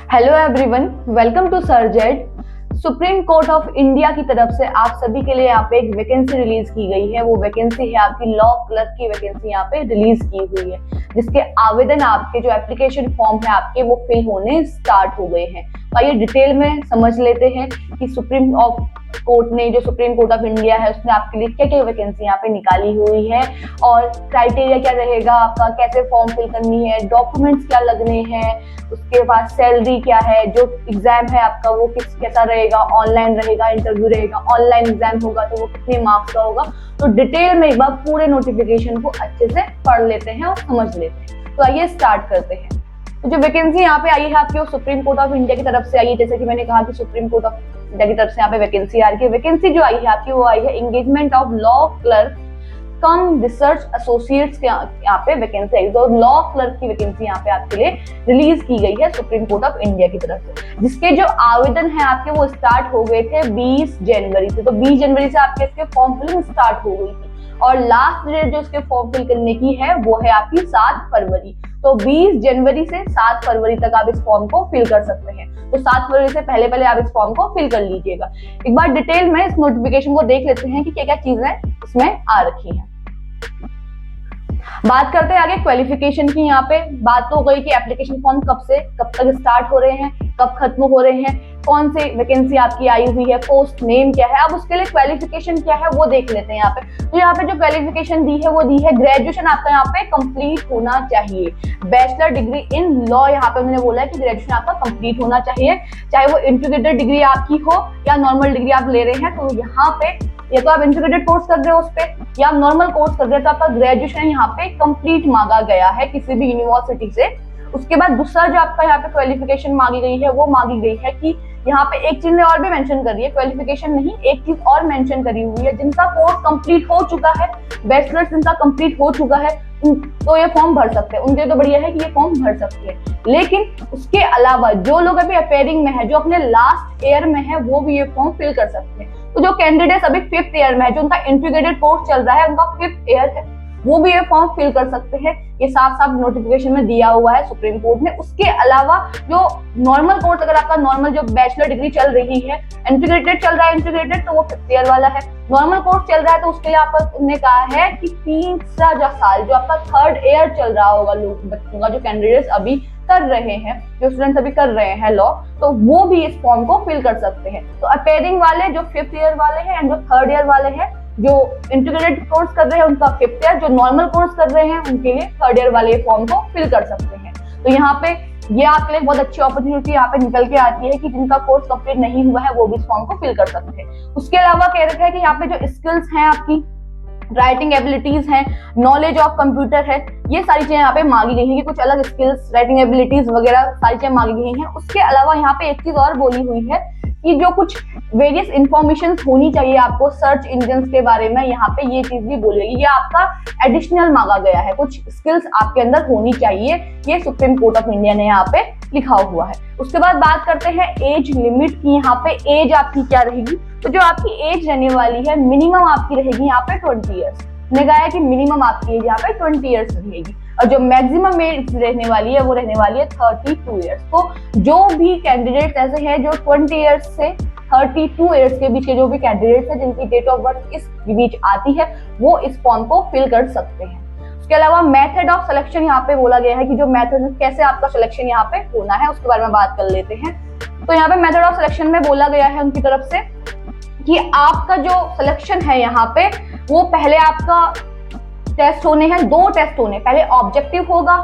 Hello everyone, welcome to सर्जेड। Supreme Court of India की तरफ से आप सभी के लिए यहाँ पे एक वैकेंसी रिलीज की गई है। वो वैकेंसी है आपकी लॉ क्लर्क की वैकेंसी यहाँ पे रिलीज की हुई है, जिसके आवेदन आपके जो एप्लीकेशन फॉर्म है आपके वो फिल होने स्टार्ट हो गए हैं। तो आइए डिटेल में समझ लेते हैं कि सुप्रीम कोर्ट ऑफ इंडिया है उसने आपके लिए क्या क्या वैकेंसी यहाँ पे निकाली हुई है और क्राइटेरिया क्या रहेगा आपका, कैसे फॉर्म फिल करनी है, डॉक्यूमेंट्स क्या लगने हैं, उसके बाद सैलरी क्या है, जो एग्जाम है आपका वो कैसा रहेगा, ऑनलाइन रहेगा, इंटरव्यू रहेगा, ऑनलाइन एग्जाम होगा तो वो कितने मार्क्स का होगा। तो डिटेल में एक बार पूरे नोटिफिकेशन को अच्छे से पढ़ लेते हैं और समझ लेते हैं। तो आइए स्टार्ट करते हैं। तो जो वैकेंसी यहाँ पे आई है आपकी वो सुप्रीम कोर्ट ऑफ इंडिया की तरफ से आई है। जैसे कि मैंने कहा कि सुप्रीम कोर्ट ऑफ इंडिया की तरफ से यहाँ पे वैकेंसी आ रही है। वैकेंसी जो आई है आपकी वो आई है engagement of law clerk come research associates के यहाँ पे वैकेंसी आई। तो लॉ क्लर्क की वैकेंसी यहाँ पे आपके लिए रिलीज की गई है सुप्रीम कोर्ट ऑफ इंडिया की तरफ से, जिसके जो आवेदन है आपके वो स्टार्ट हो गए थे 20 जनवरी से। तो 20 जनवरी से आपके इसके फॉर्म फिलिंग स्टार्ट हो गई थी और लास्ट डेट जो इसके फॉर्म फिल करने की है वो है आपकी 7 फरवरी। तो 20 जनवरी से 7 फरवरी तक आप इस फॉर्म को फिल कर सकते हैं। तो 7 फरवरी से पहले आप इस फॉर्म को फिल कर लीजिएगा। एक बार डिटेल में इस नोटिफिकेशन को देख लेते हैं कि क्या क्या चीजें इसमें आ रखी हैं। बात करते हैं आगे क्वालिफिकेशन की। यहाँ पे बात तो हो गई कि एप्लीकेशन फॉर्म कब से कब तक स्टार्ट हो रहे हैं, कब खत्म हो रहे हैं, कौन से वैकेंसी आपकी आई हुई है, पोस्ट नेम क्या है। अब उसके लिए क्वालिफिकेशन क्या है वो देख लेते हैं यहाँ पे। तो यहाँ पे जो क्वालिफिकेशन दी है वो दी है ग्रेजुएशन आपका यहाँ पे कंप्लीट होना चाहिए। बैचलर डिग्री इन लॉ यहाँ पे उन्होंने बोला है कि ग्रेजुएशन आपका कंप्लीट होना चाहिए, चाहे वो इंटीग्रेटेड डिग्री आपकी हो या नॉर्मल डिग्री आप ले रहे हैं। तो यहाँ पे या तो आप इंटीग्रेटेड कोर्स कर रहे हो उस पे या आप नॉर्मल कोर्स कर रहे हो तो आपका ग्रेजुएशन यहाँ पे कंप्लीट मांगा गया है किसी भी यूनिवर्सिटी से। उसके बाद दूसरा जो आपका यहाँ पे क्वालिफिकेशन मांगी गई है वो मांगी गई है कि यहाँ पे एक चीज और भी मेंशन करी है, क्वालिफिकेशन नहीं एक चीज और मेंशन करी हुई है, जिनका कोर्स कंप्लीट हो चुका है, बैचलर्स जिनका कंप्लीट हो चुका है तो ये फॉर्म भर सकते हैं। उनके तो बढ़िया है कि ये फॉर्म भर सकते हैं। लेकिन उसके अलावा जो लोग अभी अपेयरिंग में है, जो अपने लास्ट ईयर में है, वो भी ये फॉर्म फिल कर सकते हैं। तो जो कैंडिडेट्स अभी 5th ईयर में है, जो उनका इंटीग्रेटेड कोर्स चल रहा है, उनका 5th ईयर है, वो भी ये फॉर्म फिल कर सकते हैं। ये साफ साफ नोटिफिकेशन में दिया हुआ है सुप्रीम कोर्ट ने। उसके अलावा जो नॉर्मल कोर्स, अगर आपका नॉर्मल जो बैचलर डिग्री चल रही है, इंटीग्रेटेड चल रहा है इंटीग्रेटेड तो वो 5th ईयर वाला है, नॉर्मल कोर्स चल रहा है तो उसके लिए आपने कहा है कि 3 साल जो आपका 3rd ईयर चल रहा होगा लोग बच्चों का, जो कैंडिडेट्स अभी कर रहे हैं, जो स्टूडेंट्स अभी कर रहे हैं लॉ, तो वो भी इस फॉर्म को फिल कर सकते हैं। तो अपेयरिंग वाले जो 5th ईयर वाले हैं एंड जो 3rd ईयर वाले हैं, जो इंटीग्रेटेड कोर्स कर रहे हैं उनका 5th ईयर, जो नॉर्मल कोर्स कर रहे हैं उनके लिए 3rd ईयर वाले फॉर्म को फिल कर सकते हैं। तो यहाँ पे ये आपके लिए बहुत अच्छी अपॉर्चुनिटी यहाँ पे निकल के आती है कि जिनका कोर्स कंप्लीट नहीं हुआ है वो भी इस फॉर्म को फिल कर सकते हैं। उसके अलावा कह रखा है कि यहाँ पे जो स्किल्स हैं आपकी, राइटिंग एबिलिटीज है, नॉलेज ऑफ कंप्यूटर है, ये सारी चीजें यहाँ पे मांगी गई हैं कि कुछ अलग स्किल्स, राइटिंग एबिलिटीज वगैरह सारी चीजें मांगी गई हैं। उसके अलावा यहाँ पे एक चीज और बोली हुई है कि जो कुछ वेरियस इंफॉर्मेशन होनी चाहिए आपको सर्च इंजन के बारे में, यहाँ पे ये चीज भी बोली गई, ये आपका एडिशनल मांगा गया है, कुछ स्किल्स आपके अंदर होनी चाहिए, ये सुप्रीम कोर्ट ऑफ इंडिया ने यहाँ पे लिखा हुआ है। उसके बाद बात करते हैं एज लिमिट की। यहाँ पे एज आपकी क्या रहेगी, तो जो आपकी एज रहने वाली है मिनिमम आपकी रहेगी यहाँ पे 20 ईयर्स। ने कहा है कि मिनिमम आपकी एज यहाँ पे 20 ईयर्स रहेगी और जो मैक्सिमम एज रहने वाली है वो रहने वाली है 32 ईयर्स। तो जो भी कैंडिडेट्स ऐसे हैं जो 20 ईयर्स से 32 ईयर्स के बीच के जो भी कैंडिडेट्स हैं जिनकी डेट ऑफ बर्थ इस बीच आती है, वो इस फॉर्म को फिल कर सकते हैं। उसके अलावा मेथड ऑफ सिलेक्शन यहाँ पे बोला गया है कि जो मेथड कैसे आपका सिलेक्शन यहाँ पे होना है उसके बारे में बात कर लेते हैं। तो यहाँ पे मेथड ऑफ सिलेक्शन में बोला गया है उनकी तरफ से कि आपका जो सिलेक्शन है यहाँ पे वो पहले आपका टेस्ट होने हैं, 2 टेस्ट होने, पहले ऑब्जेक्टिव होगा,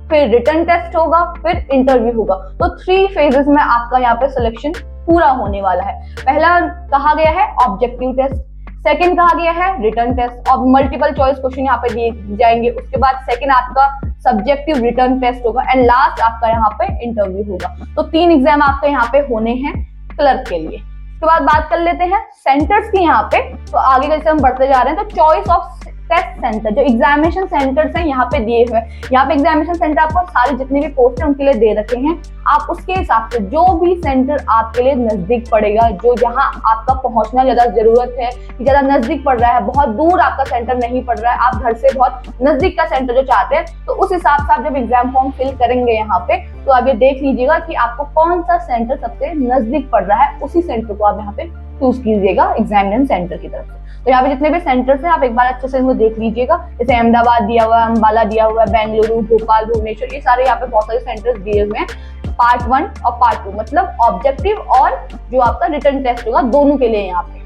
फिर रिटन टेस्ट होगा, फिर इंटरव्यू होगा। तो 3 फेजेस में आपका यहाँ पे सिलेक्शन पूरा होने वाला है। पहला कहा गया है ऑब्जेक्टिव टेस्ट, सेकंड कहा गया है रिटन टेस्ट और मल्टीपल चॉइस क्वेश्चन यहाँ पे दिए जाएंगे। उसके बाद सेकंड आपका सब्जेक्टिव रिटन टेस्ट होगा एंड लास्ट आपका यहाँ पे इंटरव्यू होगा। तो 3 एग्जाम आपके यहाँ पे होने हैं क्लर्क के लिए। उसके बाद बात कर लेते हैं सेंटर्स की यहाँ पे। तो आगे जैसे हम बढ़ते जा रहे हैं तो चॉइस ऑफ टेस्ट सेंटर, जो एग्जामिनेशन सेंटर्स हैं यहाँ पे दिए हुए हैं। यहाँ पे एग्जामिनेशन सेंटर आपको सारे जितने भी पोस्ट है उनके लिए दे रखे हैं। आप उसके हिसाब से जो भी सेंटर आपके लिए नजदीक पड़ेगा, जो जहाँ आपका पहुंचना ज्यादा जरूरत है, ज्यादा नजदीक पड़ रहा है, बहुत दूर आपका सेंटर नहीं पड़ रहा है, आप घर से बहुत नजदीक का सेंटर जो चाहते हैं, तो उस हिसाब से आप जब एग्जाम फॉर्म फिल करेंगे यहाँ पे, तो आप ये देख लीजिएगा कि आपको कौन सा सेंटर सबसे नजदीक पड़ रहा है, उसी सेंटर को आप यहाँ पे चूज कीजिएगा एग्जामिनेशन सेंटर की तरफ से। तो यहाँ पे जितने भी सेंटर्स हैं आप एक बार अच्छे से इनको देख लीजिएगा। जैसे अहमदाबाद दिया हुआ है, अंबाला दिया हुआ है, बेंगलुरु, भोपाल, भुवनेश्वर, ये सारे यहाँ पे बहुत सारे सेंटर्स दिए हुए हैं। पार्ट 1 और पार्ट 2 मतलब ऑब्जेक्टिव और जो आपका रिटन टेस्ट होगा, दोनों के लिए यहाँ पे।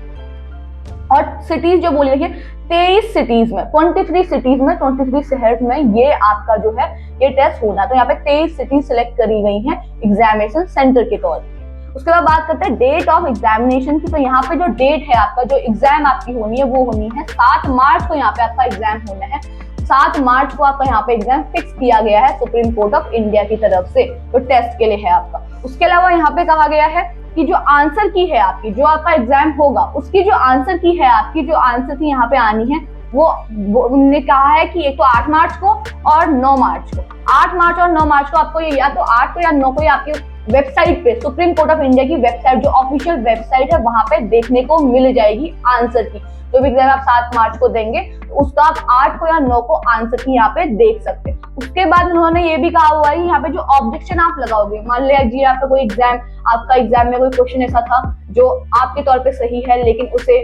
और सिटीज जो बोली रखिए, 23 सिटीज में, 23 सिटीज में, 23 शहर में ये आपका जो है ये टेस्ट होना है। तो यहाँ पे 23 सिटीज सिलेक्ट करी गई हैं एग्जामिनेशन सेंटर के तौर पे। उसके बाद बात करते हैं डेट ऑफ एग्जामिनेशन की। तो यहाँ पे जो डेट है आपका, जो एग्जाम आपकी होनी है वो होनी है 7 मार्च को यहाँ पे आपका एग्जाम होना है। 7 मार्च को आपका यहाँ पे एग्जाम फिक्स किया गया है सुप्रीम कोर्ट ऑफ इंडिया की तरफ से, तो टेस्ट के लिए है आपका। उसके अलावा यहाँ पे कहा गया है कि जो आंसर की है आपकी, जो आपका एग्जाम होगा उसकी जो आंसर की है आपकी, जो आंसर की यहाँ पे आनी है वो उन्होंने कहा है कि एक तो 8 मार्च को और 9 मार्च को। 8 मार्च और 9 मार्च को आपको ये या तो 8 को या 9 को आपकी वेबसाइट पे, सुप्रीम कोर्ट ऑफ इंडिया की वेबसाइट, जो ऑफिशियल वेबसाइट है, वहां पे देखने को मिल जाएगी आंसर की। जो भी एग्जाम आप 7 मार्च को देंगे तो उसका आप 8 को या 9 को आंसर की यहाँ पे देख सकते हैं। उसके बाद उन्होंने ये भी कहा हुआ है यहाँ पे जो ऑब्जेक्शन आप लगाओगे, मान लिया जी आपका कोई एग्जाम, आपका एग्जाम में कोई क्वेश्चन ऐसा था जो आपके तौर पे सही है लेकिन उसे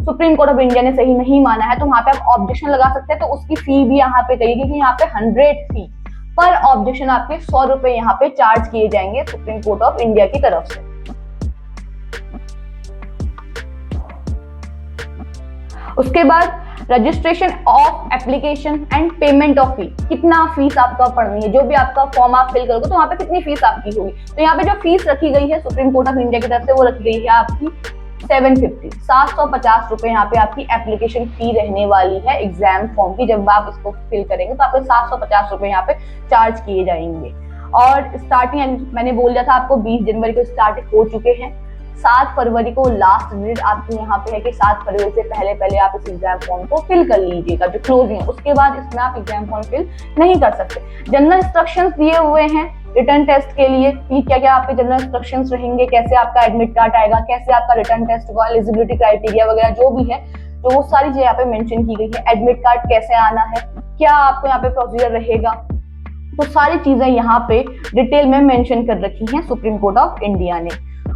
सुप्रीम कोर्ट ऑफ इंडिया ने सही नहीं माना है, तो वहां पे आप ऑब्जेक्शन लगा सकते हैं। तो उसकी फी भी यहाँ पे देगी कि यहाँ पे 100 फी पर ऑब्जेक्शन आपके 100 रुपए यहाँ पे चार्ज किए जाएंगे सुप्रीम कोर्ट ऑफ इंडिया की तरफ से। उसके बाद registration of application and payment of fee, कितना फीस आपका पड़नी है, जो भी आपका फॉर्म आप फिल करोगे तो वहां पे कितनी फीस आपकी होगी। तो यहाँ पे जो फीस रखी गई है सुप्रीम कोर्ट ऑफ इंडिया की तरफ से वो रखी गई है आपकी 750 रुपए यहाँ पे आपकी एप्लीकेशन फी रहने वाली है एग्जाम फॉर्म की। जब आप इसको फिल करेंगे तो आपको 750 रुपए यहाँ पे चार्ज किए जाएंगे। और स्टार्टिंग मैंने बोल दिया था आपको 20 जनवरी को स्टार्ट हो चुके हैं। 7 फरवरी को लास्ट डेट आपकी यहाँ पे है कि 7 फरवरी से पहले पहले आप इस एग्जाम फॉर्म को फिल कर लीजिएगा, जो क्लोजिंग है। उसके बाद इसमें आप एग्जाम फॉर्म फिल नहीं कर सकते। जनरल इंस्ट्रक्शंस दिए हुए हैं रिटर्न टेस्ट के लिए कि क्या क्या आपके जनरल इंस्ट्रक्शंस रहेंगे, कैसे आपका एडमिट कार्ड आएगा, कैसे आपका रिटर्न टेस्ट होगा, एलिजिबिलिटी क्राइटेरिया वगैरह जो भी है, तो वो सारी चीजें यहाँ पे मेंशन की गई है। एडमिट कार्ड कैसे आना है, क्या आपको यहाँ पे प्रोसीजर रहेगा, तो सारी चीजें यहाँ पे डिटेल में मेंशन कर रखी हैं सुप्रीम कोर्ट ऑफ इंडिया ने।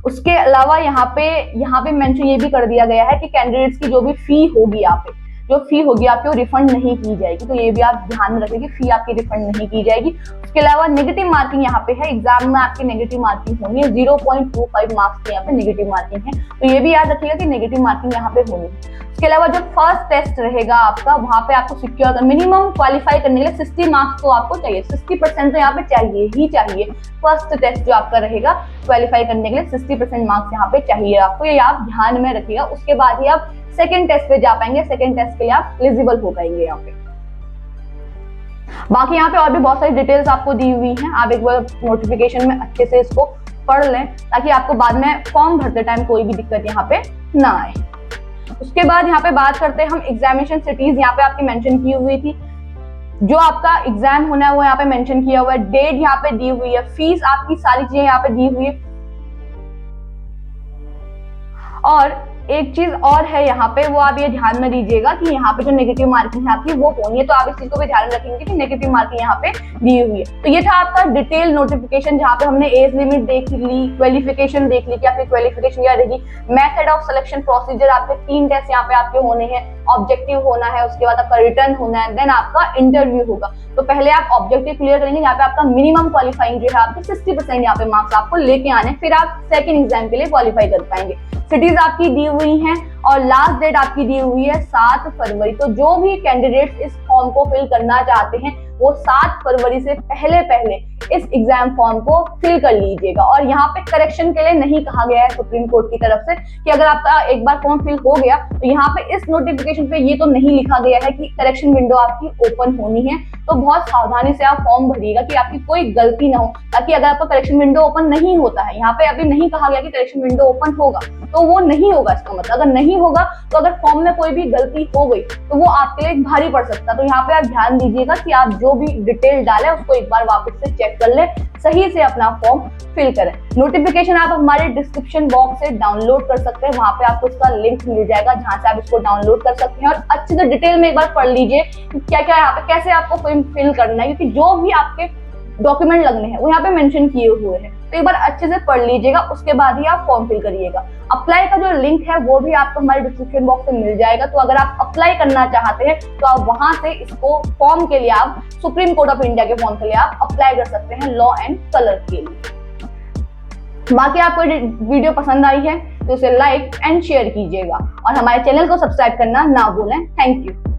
उसके अलावा यहाँ पे मेंशन ये भी कर दिया गया है कि कैंडिडेट्स की जो भी फी होगी यहाँ पे, जो फी होगी आपकी वो रिफंड नहीं की जाएगी। तो ये भी आप ध्यान में रखें कि फी आपकी रिफंड नहीं की जाएगी। उसके अलावा नेगेटिव मार्किंग यहाँ पे है, एग्जाम में आपकी नेगेटिव मार्किंग होनी है, 0.25 मार्क्स की यहाँ पे नेगेटिव मार्किंग है। तो ये भी याद रखिएगा कि नेगेटिव मार्किंग यहाँ पे होनी है। उसके अलावा जो फर्स्ट टेस्ट रहेगा आपका, वहां पे आपको सिक्योर मिनिमम क्वालिफाई करने के लिए 60 मार्क्स तो आपको चाहिए, 60% तो यहाँ पे चाहिए ही चाहिए। फर्स्ट टेस्ट जो आपका रहेगा क्वालिफाई करने के लिए 60% मार्क्स यहाँ पे चाहिए आपको, ये आप ध्यान में रखिएगा। उसके बाद ही आप सेकेंड टेस्ट पे जा पाएंगे, सेकेंड टेस्ट के लिए आप एलिजिबल हो पाएंगे यहाँ पे। बाकी यहाँ पे और भी बहुत सारी डिटेल्स आपको दी हुई हैं, आप एक बार नोटिफिकेशन में अच्छे से इसको पढ़ लें ताकि आपको बाद में फॉर्म भरते टाइम कोई भी दिक्कत यहाँ पे ना आए। उसके बाद यहाँ पे बात करते हैं हम एग्जामिनेशन सिटीज, यहाँ पे आपकी मेंशन की हुई थी। जो आपका एग्जाम होना है वो यहाँ पे मेंशन किया हुआ है, डेट यहाँ पे दी हुई है, फीस आपकी सारी चीजें यहाँ पे दी हुई है। और एक चीज और है यहाँ पे, वो आप ये ध्यान में दीजिएगा कि यहाँ पे जो नेगेटिव मार्किंग है आपकी वो होनी है, तो आप इस चीज को भी ध्यान रखेंगे कि नेगेटिव मार्किंग यहाँ पे दी हुई है। तो ये था आपका डिटेल नोटिफिकेशन, जहाँ पे हमने एज लिमिट देख ली, क्वालिफिकेशन देख ली कि आपकी क्वालिफिकेशन क्या रहेगी, मेथड ऑफ सिलेक्शन प्रोसीजर, आपके 3 टेस्ट यहाँ पे आपके होने हैं, ऑब्जेक्टिव होना है, उसके बाद आपका रिटर्न होना है, देन आपका इंटरव्यू होगा। तो पहले आप ऑब्जेक्टिव क्लियर करेंगे, यहाँ पे आपका मिनिमम क्वालिफाइंग जो है आपके 60% यहाँ पे मार्क्स आपको लेके आने, फिर आप सेकंड एग्जाम के लिए क्वालिफाई कर पाएंगे। सिटीज आपकी दी हुई हैं और लास्ट डेट आपकी दी हुई है 7 फरवरी। तो जो भी कैंडिडेट्स इस फॉर्म को फिल करना चाहते हैं वो 7 फरवरी से पहले पहले इस एग्जाम फॉर्म को फिल कर लीजिएगा। और यहाँ पे करेक्शन के लिए नहीं कहा गया है सुप्रीम कोर्ट की तरफ से कि अगर आपका एक बार फॉर्म फिल हो गया तो यहाँ पे इस नोटिफिकेशन पे ये तो नहीं लिखा गया है कि करेक्शन विंडो आपकी ओपन होनी है। तो बहुत सावधानी से आप फॉर्म भरिएगा कि आपकी कोई गलती ना हो, ताकि अगर आपका करेक्शन विंडो ओपन नहीं होता है, यहाँ पे अभी नहीं कहा गया कि करेक्शन विंडो ओपन होगा, तो वो नहीं होगा। इसका मतलब अगर नहीं होगा तो अगर फॉर्म में कोई भी गलती हो गई तो वो आपके लिए भारी पड़ सकता है। तो यहाँ पे आप ध्यान दीजिएगा कि आप जो भी डिटेल डालें उसको एक बार वापस से चेक कर ले, सही से अपना फॉर्म फिल करें। नोटिफिकेशन आप हमारे डिस्क्रिप्शन बॉक्स से डाउनलोड कर सकते हैं, वहां पे आपको उसका लिंक मिल जाएगा जहां से आप इसको डाउनलोड कर सकते हैं। और अच्छे से डिटेल में एक बार पढ़ लीजिए कि क्या क्या यहाँ पे कैसे आपको फॉर्म फिल करना है, क्योंकि जो भी आपके डॉक्यूमेंट लगने हैं वो यहाँ पे मेंशन किए हुए हैं। तो एक बार अच्छे से पढ़ लीजिएगा, उसके बाद ही आप फॉर्म फिल करिएगा। अप्लाई का जो लिंक है वो भी आपको हमारे डिस्क्रिप्शन बॉक्स में मिल जाएगा। तो अगर आप अप्लाई करना चाहते हैं तो आप वहां से इसको फॉर्म के लिए आप सुप्रीम कोर्ट ऑफ इंडिया के फॉर्म के लिए आप अप्लाई कर सकते हैं लॉ एंड कलर के लिए। बाकी आपको वीडियो पसंद आई है तो इसे लाइक एंड शेयर कीजिएगा और हमारे चैनल को सब्सक्राइब करना ना भूलें। Thank you.